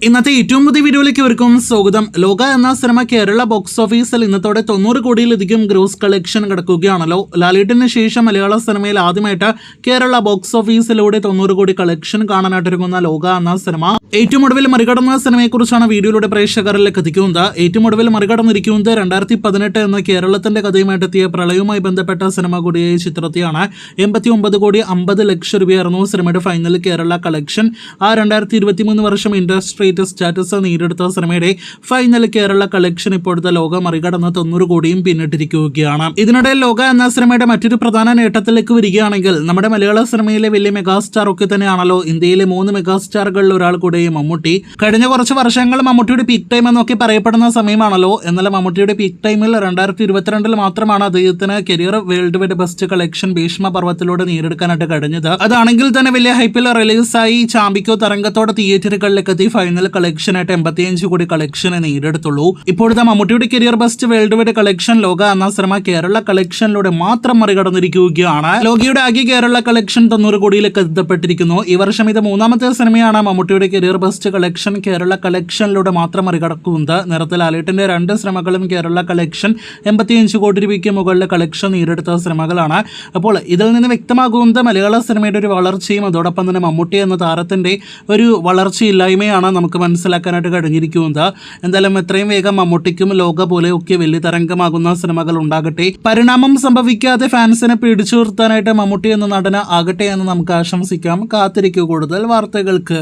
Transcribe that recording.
ഇന്നത്തെ ഏറ്റവും പുതിയ വീഡിയോയിലേക്ക് ഇവർക്കും സ്വാഗതം. ലോക എന്ന സിനിമ കേരള ബോക്സ് ഓഫീസിൽ ഇന്നത്തോടെ 90 കോടിയിലധികം ഗ്രോസ് കളക്ഷൻ കിടക്കുകയാണല്ലോ. ലാലേട്ടന് ശേഷം മലയാള സിനിമയിൽ ആദ്യമായിട്ട് കേരള ബോക്സ് ഓഫീസിലൂടെ 90 കോടി കളക്ഷൻ കാണാനായിട്ടിറങ്ങുന്ന ലോക എന്ന സിനിമ ഏറ്റവും ഒടുവിൽ മറികടന്ന സിനിമയെക്കുറിച്ചാണ് വീഡിയോയിലൂടെ പ്രേക്ഷകരിലേക്ക് എത്തിക്കുന്നത്. ഏറ്റവും ഒടുവിൽ മറികടന്നിരിക്കുന്നത് 2018 എന്ന കേരളത്തിന്റെ കഥയുമായിട്ട് എത്തിയ പ്രളയവുമായി ബന്ധപ്പെട്ട സിനിമ കൂടിയ ചിത്രത്തെയാണ്. 89 കോടി 50 ലക്ഷം രൂപയായിരുന്നു സിനിമയുടെ ഫൈനൽ കേരള കളക്ഷൻ. ആ 2023 വർഷം ഇൻഡസ്ട്രി സ്റ്റാറ്റസ് നേടിയെടുത്ത സിനിമയുടെ ഫൈനൽ കേരള കളക്ഷൻ ഇപ്പോഴത്തെ ലോക മറികടന്ന് 90 കോടിയും പിന്നിട്ടിരിക്കുകയാണ്. ഇതിനിടെ ലോക എന്ന സിനിമയുടെ മറ്റൊരു പ്രധാന നേട്ടത്തിലേക്ക് വരികയാണെങ്കിൽ നമ്മുടെ മലയാള സിനിമയിലെ വലിയ മെഗാസ്റ്റാർ ഒക്കെ തന്നെയാണല്ലോ. ഇന്ത്യയിലെ 3 മെഗാസ്റ്റാറുകളിൽ ഒരാൾ കൂടെ മമ്മൂട്ടി. കഴിഞ്ഞ കുറച്ച് വർഷങ്ങൾ മമ്മൂട്ടിയുടെ പീക്ക് ടൈം എന്നൊക്കെ പറയപ്പെടുന്ന സമയമാണല്ലോ. എന്നാൽ മമ്മൂട്ടിയുടെ പീക്ക് ടൈമിൽ 2022 മാത്രമാണ് അദ്ദേഹത്തിന് career world wide best collection ഭീഷ്മ പർവ്വത്തിലൂടെ നേടിയെടുക്കാനായിട്ട് കഴിഞ്ഞത്. അതാണെങ്കിൽ തന്നെ വലിയ ഹൈപ്പിൽ റിലീസായി ചാമ്പിക്കോ തരംഗത്തോടെ തിയേറ്ററുകളിലേക്ക് എത്തി ഫൈനൽ കളക്ഷനായിട്ട് 85 കോടി കളക്ഷനെ നേടിയെടുത്തുള്ളൂ. ഇപ്പോഴത്തെ മമ്മൂട്ടിയുടെ career best world wide collection ലോക എന്ന സിനിമ കേരള കളക്ഷനിലൂടെ മാത്രം മറികടന്നിരിക്കുകയാണ്. ലോകയുടെ ആകെ കേരള കളക്ഷൻ 90 കോടിയിലേക്ക് എത്തപ്പെട്ടിരിക്കുന്നു. ഈ വർഷം ഇത് 3ാമത്തെ സിനിമയാണ് മമ്മൂട്ടിയുടെ കരിയർ ബെസ്റ്റ് കളക്ഷൻ കേരള കളക്ഷനിലൂടെ മാത്രം മറികടക്കുന്നത്. നേരത്തെ ലാലേട്ടന്റെ 2 സിനിമകളും കേരള കളക്ഷൻ 85 കോടി രൂപയ്ക്ക് മുകളിൽ കളക്ഷൻ നേടിയെടുത്ത സിനിമകളാണ്. അപ്പോൾ ഇതിൽ നിന്ന് വ്യക്തമാകുന്നത് മലയാള സിനിമയുടെ ഒരു വളർച്ചയും അതോടൊപ്പം തന്നെ മമ്മൂട്ടി എന്ന താരത്തിന്റെ ഒരു വളർച്ചയില്ലായ്മയാണ് നമുക്ക് മനസ്സിലാക്കാനായിട്ട് കഴിഞ്ഞിരിക്കുന്നത്. എന്തായാലും എത്രയും വേഗം മമ്മൂട്ടിക്കും ലോക പോലെയൊക്കെ വലിയ തരംഗമാകുന്ന സിനിമകൾ ഉണ്ടാകട്ടെ. പരിണാമം സംഭവിക്കാതെ ഫാൻസിനെ പിടിച്ചു നിർത്താനായിട്ട് മമ്മൂട്ടി എന്ന നടന് ആകട്ടെ എന്ന് നമുക്ക് ആശംസിക്കാം. കാത്തിരിക്കൂ കൂടുതൽ വാർത്തകൾക്ക്.